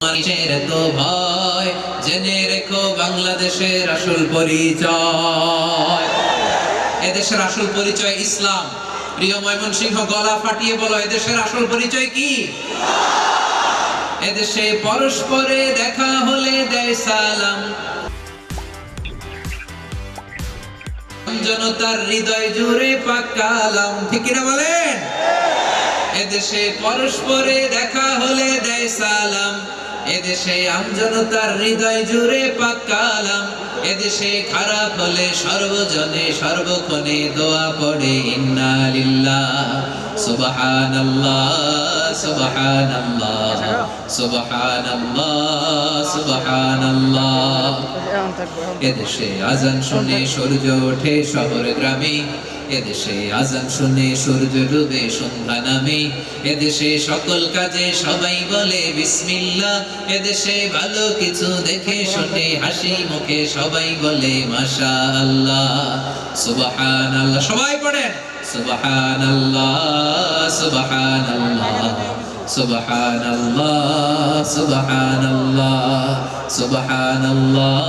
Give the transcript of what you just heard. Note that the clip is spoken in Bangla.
মানুষের তো ভয়, জেনে রেখো বাংলাদেশের আসল পরিচয়। এদেশের আসল পরিচয় ইসলাম। প্রিয় ময়মনসিংহ, গলা ফাটিয়ে বলো, এদেশের আসল পরিচয় কি? এদেশে পরস্পরে দেখা হলে দেয় সালাম, জনতার হৃদয় জুড়ে পাক কালাম। ঠিক কিনা বলেন? এদেশে পরস্পরে দেখা হলে দেয় সালাম, এদেশে আমজনতার হৃদয় জুড়ে পাক কালাম। এদেশে খারাপ হলে সর্বজনে সর্বক্ষণে দোয়া পড়ে ইন্না লিল্লাহ সুবহানাল্লাহ সুবহানাল্লাহ সুবহানাল্লাহ সুবহানাল্লাহ। এদেশে আজান শুনে সূর্য ওঠে শহর গ্রামে, এদেশে আজান শুনে সূর্য ডুবে সন্ধ্যা নামে। এদেশে সকল কাজে সবাই বলে বিসমিল্লাহ, এদেশে ভালো কিছু দেখে শুনে হাসি মুখে সবাই বলে মাশাআল্লাহ সুবহানাল্লাহ। সবাই পড়েন সুবহানাল্লাহ সুবহানাল্লাহ সুবহানাল্লাহ সুবহানাল্লাহ সুবহানাল্লাহ।